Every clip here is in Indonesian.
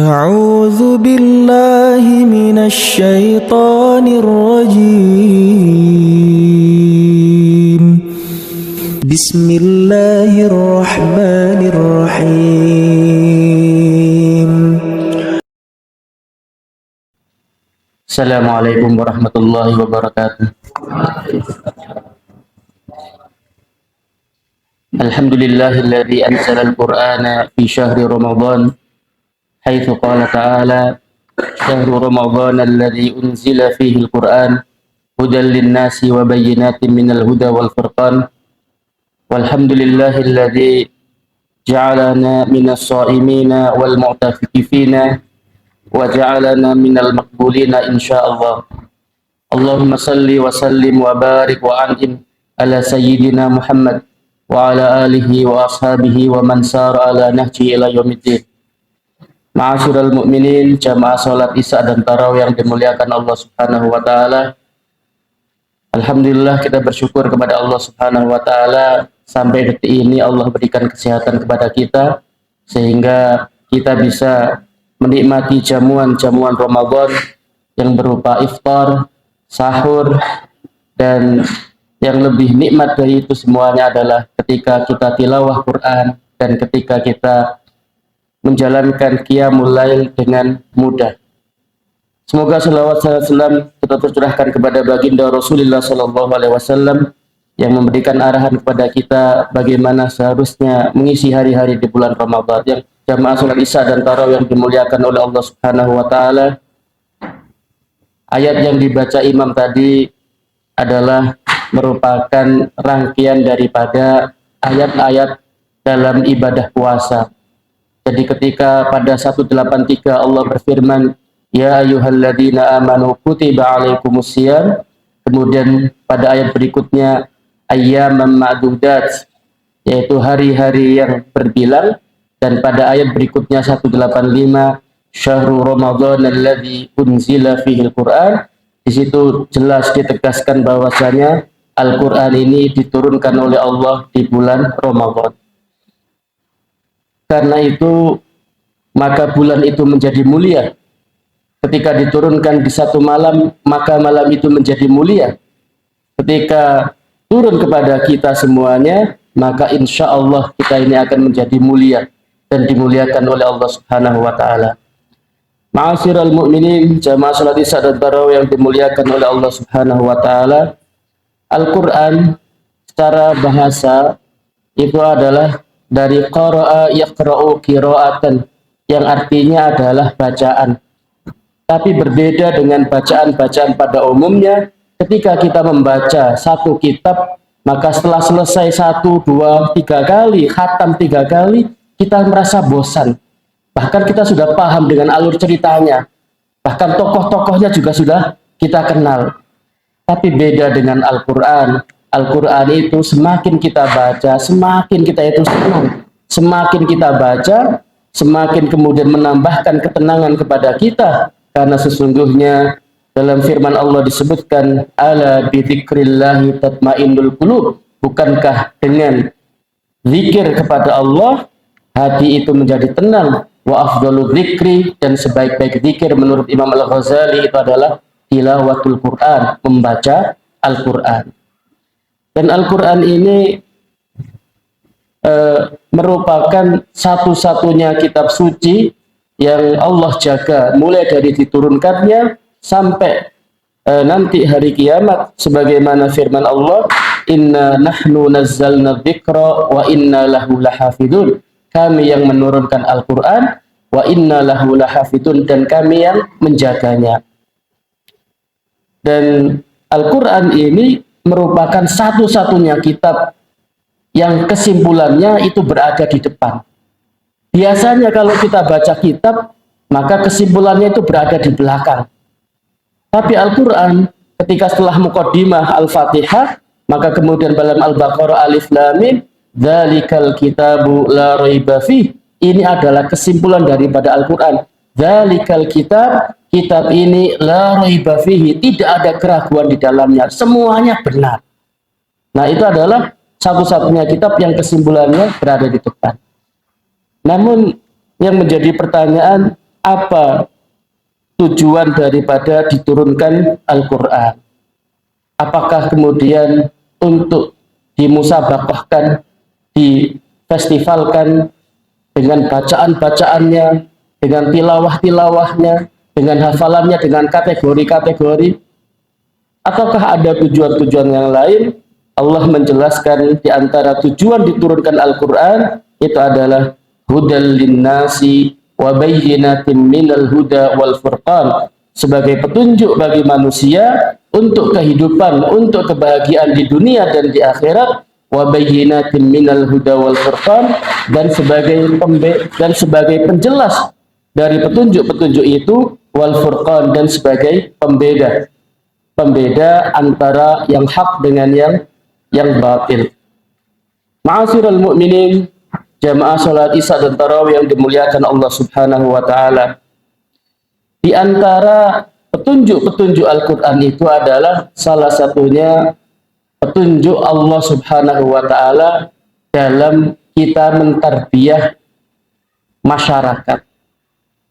أعوذ بالله من الشيطان الرجيم بسم الله الرحمن الرحيم. Assalamualaikum warahmatullahi wabarakatuh. Alhamdulillahilladzi anzala al-Qur'ana fi syahri Ramadan haitsu qala ta'ala syahru Ramadan alladzi unzila fihi al-Qur'an hudan lin-nasi wa bayyinatin minal huda wal furqan walhamdulillahilladzi ja'alana minas sha'imina wal mu'takifina wa ja'alana minal maqbulina insyaallah. Allahumma salli wa sallim wa barik wa an'im ala sayyidina Muhammad wa ala alihi wa ashabihi wa man sara ala nahji ila yaumiddin. Ma'asyiral mu'minin, jamaah salat Isya dan tarawih yang dimuliakan Allah Subhanahu wa taala. Alhamdulillah kita bersyukur kepada Allah Subhanahu wa taala sampai detik ini Allah berikan kesehatan kepada kita sehingga kita bisa menikmati jamuan-jamuan Ramadan yang berupa iftar, sahur, dan yang lebih nikmat dari itu semuanya adalah ketika kita tilawah Quran dan ketika kita menjalankan qiyamul lail dengan mudah. Semoga salawat salam kita tercurahkan kepada baginda Rasulullah sallallahu alaihi wasallam yang memberikan arahan kepada kita bagaimana seharusnya mengisi hari-hari di bulan Ramadan. Yang jamaah salat Isya dan tarawih yang dimuliakan oleh Allah Subhanahu wa taala. Ayat yang dibaca imam tadi adalah merupakan rangkaian daripada ayat-ayat dalam ibadah puasa. Jadi ketika pada 183 Allah berfirman, Ya ayyuhalladzina amanu kutiba alaikumusiyam, kemudian pada ayat berikutnya ayyaman ma'dudat, yaitu hari-hari yang berbilang, dan pada ayat berikutnya 185 syahrul Ramadan alladzi unzila fihil Qur'an. Di situ jelas ditegaskan bahwasanya Al-Qur'an ini diturunkan oleh Allah di bulan Ramadan. Karena itu maka bulan itu menjadi mulia. Ketika diturunkan di satu malam, maka malam itu menjadi mulia. Ketika turun kepada kita semuanya, maka insya Allah kita ini akan menjadi mulia dan dimuliakan oleh Allah Subhanahu wa taala. Ma'asyiral mu'minin, jamaah salat Isya dan tarawih yang dimuliakan oleh Allah Subhanahu wa taala. Al-Qur'an secara bahasa itu adalah dari qara'a yaqra'u qira'atan, yang artinya adalah bacaan. Tapi berbeda dengan bacaan-bacaan pada umumnya. Ketika kita membaca satu kitab, maka setelah selesai 1, 2, 3 kali, khatam 3 kali, kita merasa bosan. Bahkan kita sudah paham dengan alur ceritanya. Bahkan tokoh-tokohnya juga sudah kita kenal. Tapi beda dengan Al-Quran. Al-Quran itu semakin kita baca, semakin kita itu senang. Semakin kita baca, semakin kemudian menambahkan ketenangan kepada kita. Karena sesungguhnya dalam firman Allah disebutkan, Ala bidzikrillahi tatmainnul qulub. Bukankah dengan zikir kepada Allah, hati itu menjadi tenang. Wa afdalu dzikri, dan sebaik-baik zikir menurut Imam Al-Ghazali itu adalah tilawatul Quran, membaca Al-Quran. Dan Al-Quran ini merupakan satu-satunya kitab suci yang Allah jaga mulai dari diturunkannya sampai nanti hari kiamat, sebagaimana firman Allah, Inna nahnu nazzalna dzikra wa inna lahu lahafidun. Kami yang menurunkan Al-Quran, wa inna lahu lahafidun, dan kami yang menjaganya. Dan Al-Quran ini merupakan satu-satunya kitab yang kesimpulannya itu berada di depan. Biasanya kalau kita baca kitab, maka kesimpulannya itu berada di belakang. Tapi Al-Quran ketika setelah muqaddimah Al-Fatihah, maka kemudian dalam Al-Baqarah Alif Lam Mim, Dzalikal kitabu la raiba fih. Ini adalah kesimpulan daripada Al-Quran. Dzalikal kitab, kitab ini la raiba fihi, tidak ada keraguan di dalamnya, semuanya benar. Nah, itu adalah satu-satunya kitab yang kesimpulannya berada di depan. Namun yang menjadi pertanyaan, apa tujuan daripada diturunkan Al-Quran? Apakah kemudian untuk dimusabaqahkan, difestivalkan dengan bacaan-bacaannya, dengan tilawah-tilawahnya, dengan hafalannya, dengan kategori-kategori? Ataukah ada tujuan-tujuan yang lain? Allah menjelaskan di antara tujuan diturunkan Al-Quran itu adalah hudal linnasi wa bayyinatin minal huda wal furqan, sebagai petunjuk bagi manusia untuk kehidupan, untuk kebahagiaan di dunia dan di akhirat, wa bayyinatin minal huda wal furqan, dan sebagai penjelas dari petunjuk-petunjuk itu, wal furqan, dan sebagai pembeda antara yang hak dengan yang batil. Ma'asyiral mu'minin, jamaah salat Isya dan Tarawih yang dimuliakan Allah Subhanahu wa taala. Di antara petunjuk-petunjuk Al-Qur'an itu adalah salah satunya petunjuk Allah Subhanahu wa taala dalam kita mentarbiyah masyarakat.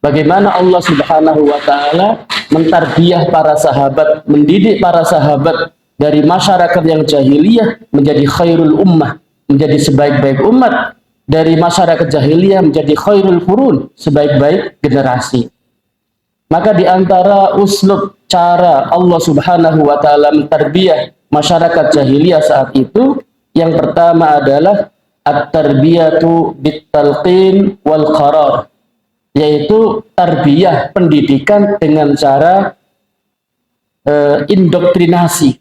Bagaimana Allah Subhanahu wa taala mentarbiyah para sahabat, mendidik para sahabat dari masyarakat yang jahiliyah menjadi khairul ummah, menjadi sebaik-baik umat, dari masyarakat jahiliyah menjadi khairul qurun, sebaik-baik generasi. Maka di antara uslub cara Allah Subhanahu wa taala mentarbiyah masyarakat jahiliyah saat itu, yang pertama adalah at-tarbiyatu bit-talqin wal qarar, yaitu tarbiyah pendidikan dengan cara indoktrinasi.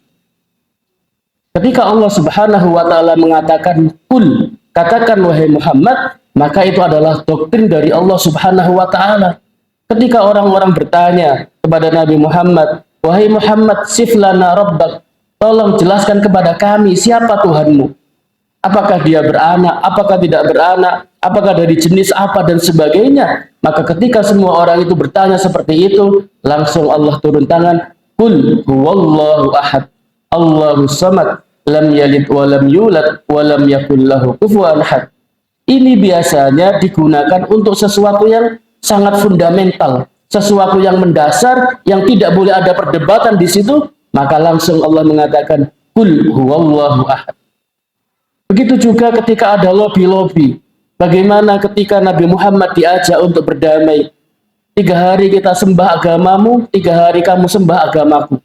Ketika Allah Subhanahu wa taala mengatakan kul, katakan wahai Muhammad, maka itu adalah doktrin dari Allah Subhanahu wa taala. Ketika orang-orang bertanya kepada Nabi Muhammad, wahai Muhammad, siflana rabbak, tolong jelaskan kepada kami siapa Tuhanmu. Apakah dia beranak, apakah tidak beranak, apakah dari jenis apa dan sebagainya. Maka ketika semua orang itu bertanya seperti itu, langsung Allah turun tangan, kul huwallahu ahad, Allahus samad, lam yalid wa lam yulad wa lam yakul lahu kufuwan ahad. Ini biasanya digunakan untuk sesuatu yang sangat fundamental, sesuatu yang mendasar, yang tidak boleh ada perdebatan di situ, maka langsung Allah mengatakan kul huwallahu ahad. Begitu juga ketika ada lobby-lobby. Bagaimana ketika Nabi Muhammad diajak untuk berdamai, 3 hari kita sembah agamamu, 3 hari kamu sembah agamaku.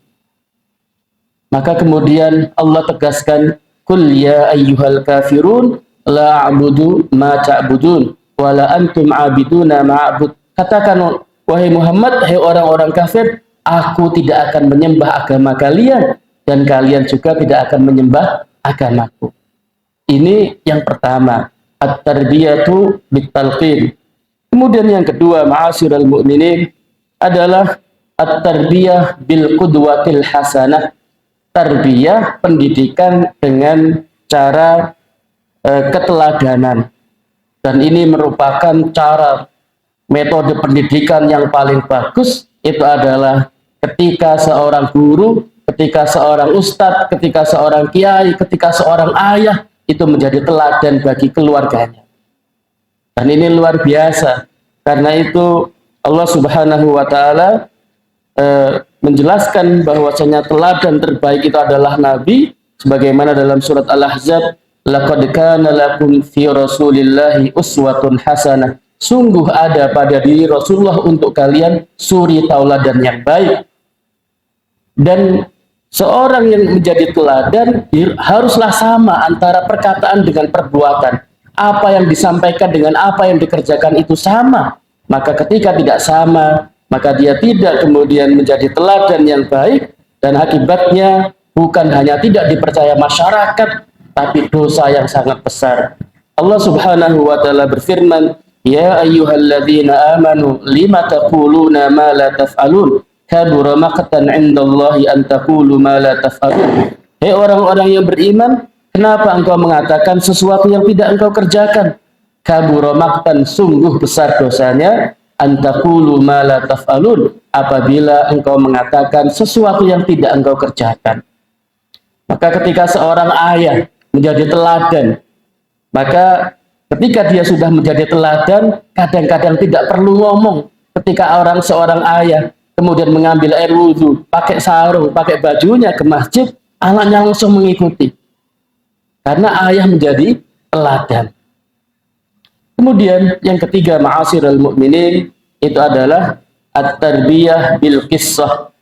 Maka kemudian Allah tegaskan, kul ya ayyuhal kafirun la a'budu ma ta'budun wa la antum 'abiduna ma a'bud. Katakan wahai Muhammad, hai orang-orang kafir, aku tidak akan menyembah agama kalian dan kalian juga tidak akan menyembah agamaku. Ini yang pertama, at-tarbiyatu bit-talqin. Kemudian yang kedua, ma'asyiral mu'minin, adalah at-tarbiyah bil qudwatil hasanah. Tarbiyah pendidikan dengan cara keteladanan. Dan ini merupakan cara metode pendidikan yang paling bagus. Itu adalah ketika seorang guru, ketika seorang ustadz, ketika seorang kiai, ketika seorang ayah itu menjadi teladan bagi keluarganya. Dan ini luar biasa. Karena itu Allah Subhanahu wa taala menjelaskan bahwasanya teladan terbaik itu adalah Nabi, sebagaimana dalam surat Al-Ahzab, laqad kana lakum fi Rasulillahi uswatun hasanah. Sungguh ada pada diri Rasulullah untuk kalian suri tauladan yang baik. Dan seorang yang menjadi teladan haruslah sama antara perkataan dengan perbuatan. Apa yang disampaikan dengan apa yang dikerjakan itu sama. Maka ketika tidak sama, maka dia tidak kemudian menjadi teladan yang baik, dan akibatnya bukan hanya tidak dipercaya masyarakat, tapi dosa yang sangat besar. Allah Subhanahu wa taala berfirman, ya ayyuhalladzina amanu lima taquluna ma la taf'alun kabura maqtan 'indallahi an taqulu ma la taf'alun. Hei orang-orang yang beriman, kenapa engkau mengatakan sesuatu yang tidak engkau kerjakan? Kabura maqtan, sungguh besar dosanya, antaqulu ma la taf'alun, apabila engkau mengatakan sesuatu yang tidak engkau kerjakan. Maka ketika seorang ayah menjadi teladan, maka ketika dia sudah menjadi teladan, kadang-kadang tidak perlu ngomong, ketika seorang ayah kemudian mengambil air wudhu, pakai sarung, pakai bajunya ke masjid, anaknya langsung mengikuti. Karena ayah menjadi teladan. Kemudian yang ketiga, ma'asyiral mu'minin, itu adalah at-tarbiyah bil qissah.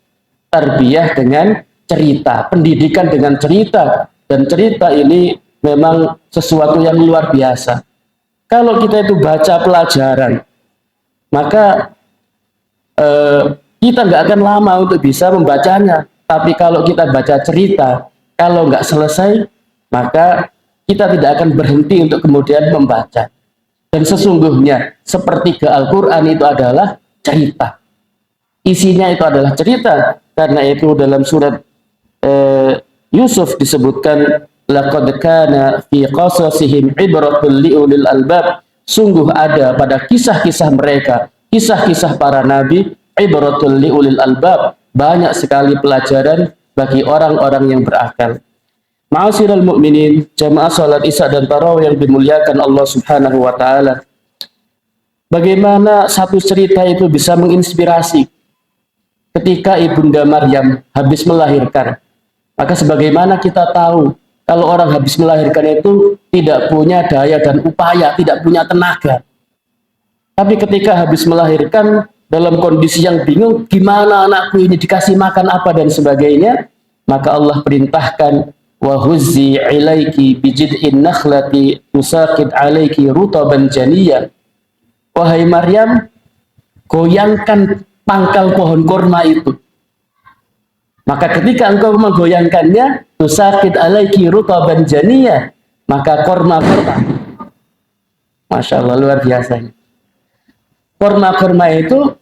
Tarbiyah dengan cerita, pendidikan dengan cerita. Dan cerita ini memang sesuatu yang luar biasa. Kalau kita itu baca pelajaran, maka kita nggak akan lama untuk bisa membacanya. Tapi kalau kita baca cerita, kalau nggak selesai, maka kita tidak akan berhenti untuk kemudian membaca. Dan sesungguhnya sepertiga Al-Quran itu adalah cerita. Isinya itu adalah cerita. Karena itu dalam surat Yusuf disebutkan, laqad kana fi qasasihim ibratun liulil albab. Sungguh ada pada kisah-kisah mereka, kisah-kisah para nabi, ibratun liulil albab, banyak sekali pelajaran bagi orang-orang yang berakal. Ma'asyiral mu'minin, jamaah salat Isya dan Tarawih yang dimuliakan Allah Subhanahu wa taala. Bagaimana satu cerita itu bisa menginspirasi? Ketika Ibunda Maryam habis melahirkan, maka sebagaimana kita tahu, kalau orang habis melahirkan itu tidak punya daya dan upaya, tidak punya tenaga. Tapi ketika habis melahirkan, dalam kondisi yang bingung, gimana anakku ini dikasih makan apa dan sebagainya, maka Allah perintahkan, wa huzzi ilaiki bijid'in nakhlati tusaqit alaiki rutaban janiyya. Wahai Maryam, goyangkan pangkal pohon korma itu. Maka ketika engkau menggoyangkannya, tusaqit alaiki rutaban janiyya, maka korma-korma, Masya Allah, luar biasa. Korma-korma itu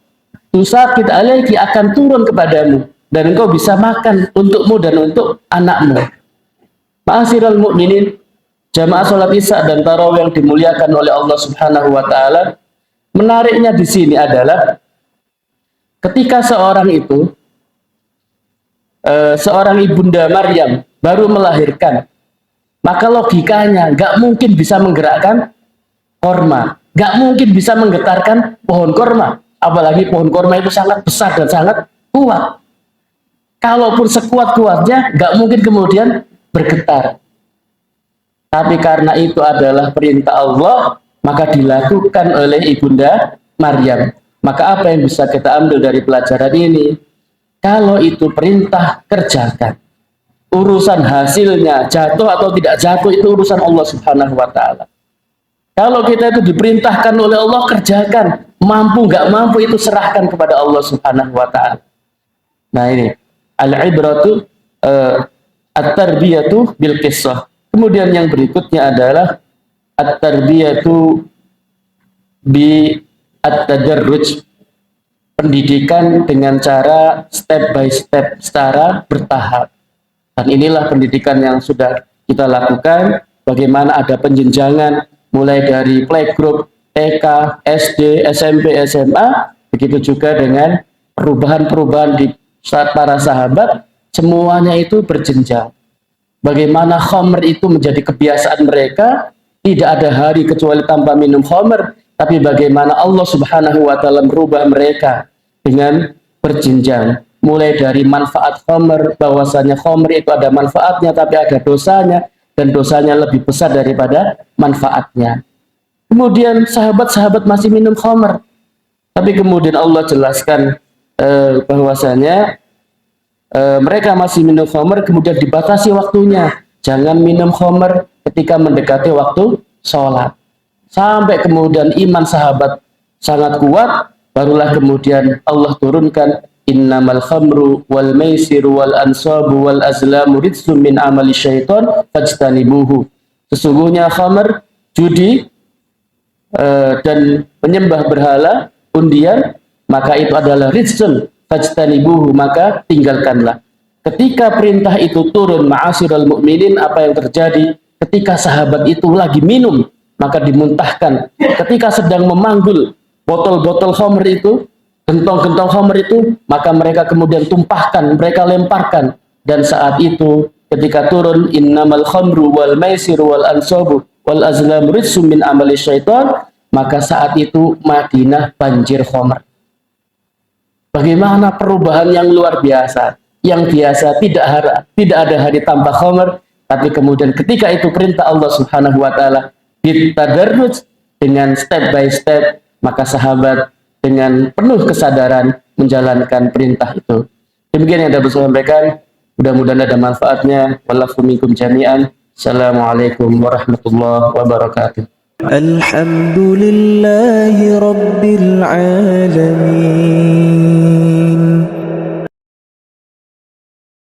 tusaqit alaiki, akan turun kepadamu, dan engkau bisa makan untukmu dan untuk anakmu. Ma'asyiral mu'minin, jamaah salat Isya dan Tarawih yang dimuliakan oleh Allah Subhanahu wa taala, menariknya di sini adalah ketika seorang Ibunda Maryam baru melahirkan, maka logikanya nggak mungkin bisa menggerakkan korma, nggak mungkin bisa menggetarkan pohon korma, apalagi pohon korma itu sangat besar dan sangat kuat. Kalaupun sekuat-kuatnya, nggak mungkin kemudian bergetar. Tapi karena itu adalah perintah Allah, maka dilakukan oleh Ibunda Maryam. Maka apa yang bisa kita ambil dari pelajaran ini? Kalau itu perintah, kerjakan. Urusan hasilnya, jatuh atau tidak jatuh, itu urusan Allah Subhanahu wa ta'ala. Kalau kita itu diperintahkan oleh Allah, kerjakan. Mampu nggak mampu, itu serahkan kepada Allah Subhanahu wa ta'ala. Nah ini, al-ibratu at-tarbiyatu bil qissah. Kemudian yang berikutnya adalah at-tarbiyatu bi at-tadarruj. Pendidikan dengan cara step by step, secara bertahap. Dan inilah pendidikan yang sudah kita lakukan. Bagaimana ada penjenjangan mulai dari playgroup, TK, SD, SMP, SMA, begitu juga dengan perubahan-perubahan di saat para sahabat, semuanya itu berjenjang. Bagaimana khamr itu menjadi kebiasaan mereka, tidak ada hari kecuali tanpa minum khamr, tapi bagaimana Allah Subhanahu wa ta'ala merubah mereka dengan berjenjang. Mulai dari manfaat khamr, bahwasanya khamr itu ada manfaatnya tapi ada dosanya, dan dosanya lebih besar daripada manfaatnya. Kemudian sahabat-sahabat masih minum khamr, tapi kemudian Allah jelaskan bahwasanya mereka masih minum khamr, kemudian dibatasi waktunya. Jangan minum khamr ketika mendekati waktu sholat. Sampai kemudian iman sahabat sangat kuat, barulah kemudian Allah turunkan, innamal khamru wal maisiru wal ansabu wal azlamu rijsum min amali syaitan fajtanibuhu. Sesungguhnya khamr, judi, dan menyembah berhala, undian, maka itu adalah rijsun fajtanibuhu, maka tinggalkanlah. Ketika perintah itu turun, ma'asyiral mu'minin, apa yang terjadi? Ketika sahabat itu lagi minum, maka dimuntahkan. Ketika sedang memanggul botol-botol khamr itu, gentong-gentong khamr itu, maka mereka kemudian tumpahkan, mereka lemparkan. Dan saat itu ketika turun, innamal khamru wal maisiru wal ansabu wal azlamu rijsum min amali syaitan, maka saat itu Madinah banjir khamr. Bagaimana perubahan yang luar biasa. Yang biasa tidak ada hari tanpa khamr, tapi kemudian ketika itu perintah Allah Subhanahu wa taala ditadarruj dengan step by step, maka sahabat dengan penuh kesadaran menjalankan perintah itu. Demikian yang dapat saya sampaikan. Mudah-mudahan ada manfaatnya. Wallahu minkum jami'an. Assalamualaikum warahmatullahi wabarakatuh. Alhamdulillahi Rabbil Alamin.